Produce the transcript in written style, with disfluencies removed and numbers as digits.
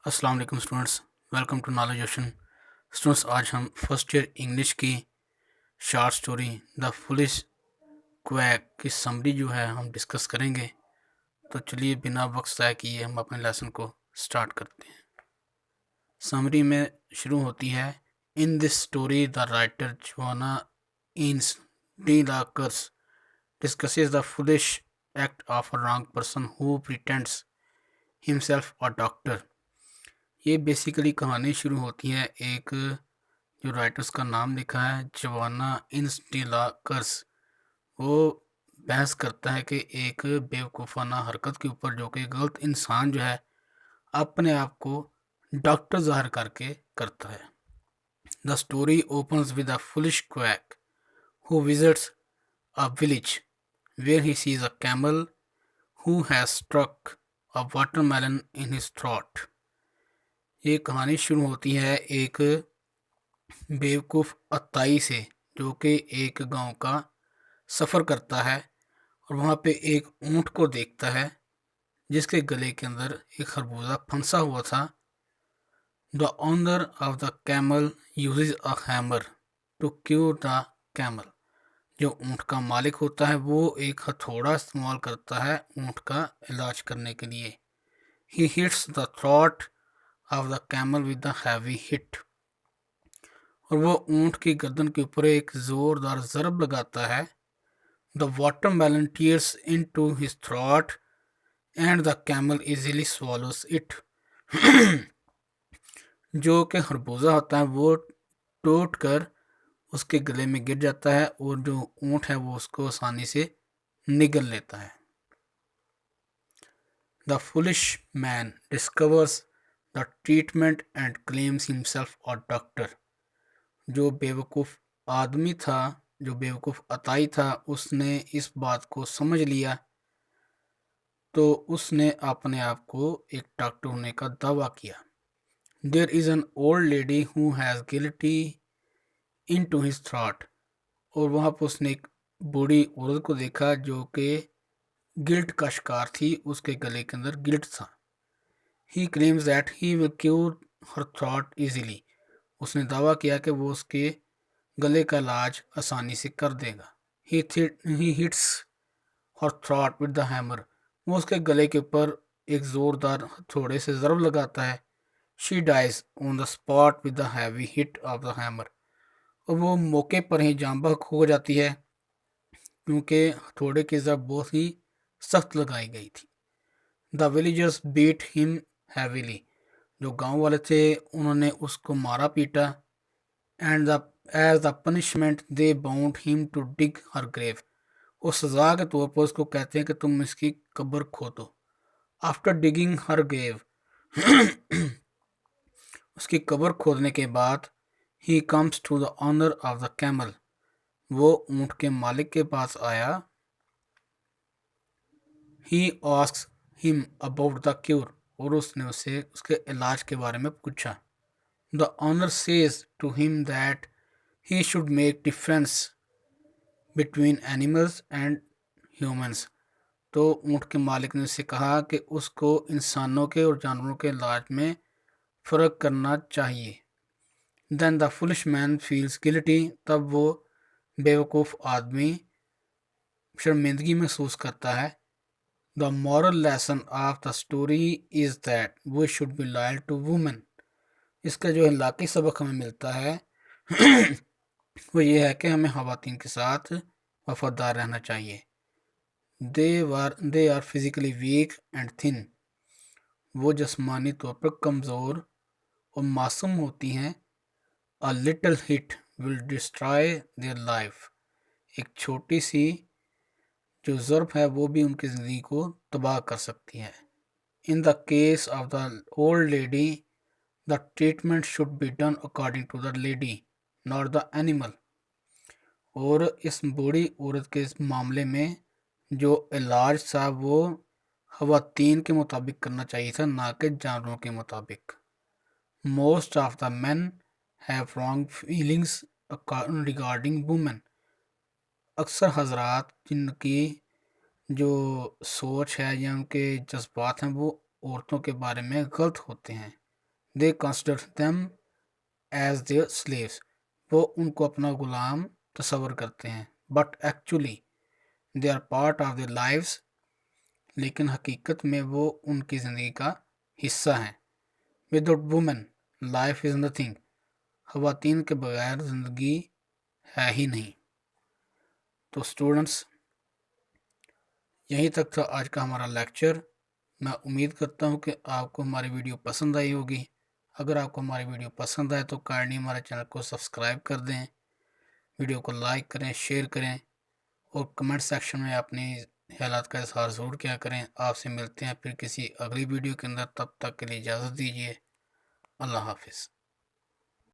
السلام علیکم students, welcome to knowledge ocean. Students, آج ہم فرسٹ ایئر انگلش کی short story the foolish quack کی سمری جو ہے ہم ڈسکس کریں گے۔ تو چلیے بنا وقت ضائع کیے ہم اپنے لیسن کو سٹارٹ کرتے ہیں۔ سمری میں شروع ہوتی ہے، in this story the writer Juana Ines de la Cruz discusses the foolish act of a wrong person who pretends himself a doctor. یہ بیسیکلی کہانی شروع ہوتی ہے، ایک جو رائٹرز کا نام لکھا ہے جوانا انس ڈی لا کرس، وہ بحث کرتا ہے کہ ایک بیوقوفانہ حرکت کے اوپر جو کہ غلط انسان جو ہے اپنے آپ کو ڈاکٹر ظاہر کر کے کرتا ہے۔ The story opens with a foolish quack who visits a village where he sees a camel who has struck a watermelon in his throat. یہ کہانی شروع ہوتی ہے ایک بیوقوف عطائی سے جو کہ ایک گاؤں کا سفر کرتا ہے اور وہاں پہ ایک اونٹ کو دیکھتا ہے جس کے گلے کے اندر ایک خربوزہ پھنسا ہوا تھا۔ The owner of the camel uses a hammer to cure the camel. جو اونٹ کا مالک ہوتا ہے وہ ایک ہتھوڑا استعمال کرتا ہے اونٹ کا علاج کرنے کے لیے۔ He hits the throat of the camel with the heavy hit, اور وہ اونٹ کی گردن کے اوپر ایک زوردار ضرب لگاتا ہے۔ The watermelon tears into his throat and the camel easily swallows it. جو کہ خربوزہ ہوتا ہے وہ ٹوٹ کر اس کے گلے میں گر جاتا ہے اور جو اونٹ ہے وہ اس کو آسانی سے نگل لیتا ہے۔ The foolish man discovers the treatment and claims himself a doctor. جو بیوقوف آدمی تھا، جو بیوقوف عطائی تھا، اس نے اس بات کو سمجھ لیا تو اس نے اپنے آپ کو ایک ڈاکٹر ہونے کا دعویٰ کیا۔ There is an old lady who has گلٹی ان ٹو ہز تھراٹ، اور وہاں پہ اس نے ایک بوڑھی عورت کو دیکھا جو کہ گلٹ کا شکار تھی، اس کے گلے کے اندر گلٹ تھا۔ He claims that he will cure her throat easily, اس نے دعویٰ کیا کہ وہ اس کے گلے کا علاج آسانی سے کر دے گا۔ He hits her throat with the hammer, وہ اس کے گلے کے اوپر ایک زوردار ہتھوڑے سے ضرب لگاتا ہے۔ She dies on the spot with the heavy hit of the hammer, اور وہ موقع پر ہی جاں بحق ہو جاتی ہے کیونکہ ہتھوڑے کی ضرب بہت ہی سخت لگائی گئی تھی۔ دا ولیجرز بیٹ ہم ہیویلی، جو گاؤں والے تھے انہوں نے اس کو مارا پیٹا۔ And as the punishment they bound him to dig her grave, اس سزا کے طور پر اس کو کہتے ہیں کہ تم اس کی قبر کھودو۔ آفٹر ڈگنگ ہر گریو، اس کی قبر کھودنے کے بعد، he comes to the owner of the camel, وہ اونٹ کے مالک کے پاس آیا۔ He asks him about the cure, اور اس نے اسے اس کے علاج کے بارے میں پوچھا۔ دا اونر سیز ٹو ہم that he should make difference between animals and humans, تو اونٹ کے مالک نے اسے کہا کہ اس کو انسانوں کے اور جانوروں کے علاج میں فرق کرنا چاہیے۔ دین دا فولش مین فیلز گلٹی، تب وہ بیوقوف آدمی شرمندگی محسوس کرتا ہے۔ The moral lesson of the story is that we should be loyal to woman, اس کا جو اخلاقی سبق ہمیں ملتا ہے وہ یہ ہے کہ ہمیں خواتین کے ساتھ وفادار رہنا چاہیے۔ They are physically weak and thin, وہ جسمانی طور پر کمزور اور معصوم ہوتی ہیں۔ A little hit will destroy their life، ایک چھوٹی سی جو ضرب ہے وہ بھی ان کی زندگی کو تباہ کر سکتی ہے۔ In the case of the old lady, the treatment should be done according to the lady, not the animal۔ اور اس بوڑھی عورت کے معاملے میں جو علاج تھا وہ خواتین کے مطابق کرنا چاہیے تھا، نہ کہ جانوروں کے مطابق۔ Most of the men have wrong feelings regarding women، اکثر حضرات جن کی جو سوچ ہے یا ان کے جذبات ہیں وہ عورتوں کے بارے میں غلط ہوتے ہیں۔ They consider them as their slaves. وہ ان کو اپنا غلام تصور کرتے ہیں. But actually they are part of their lives. لیکن حقیقت میں وہ ان کی زندگی کا حصہ ہیں. Without women life is nothing. خواتین کے بغیر زندگی ہے ہی نہیں. تو اسٹوڈنٹس، یہیں تک تھا آج کا ہمارا لیکچر. میں امید کرتا ہوں کہ آپ کو ہماری ویڈیو پسند آئی ہوگی. اگر آپ کو ہماری ویڈیو پسند آئے تو کائنڈلی ہمارے چینل کو سبسکرائب کر دیں، ویڈیو کو لائک کریں، شیئر کریں، اور کمنٹ سیکشن میں اپنی خیالات کا اظہار ضرور کیا کریں. آپ سے ملتے ہیں پھر کسی اگلی ویڈیو کے اندر. تب تک کے لیے اجازت دیجیے. اللہ حافظ.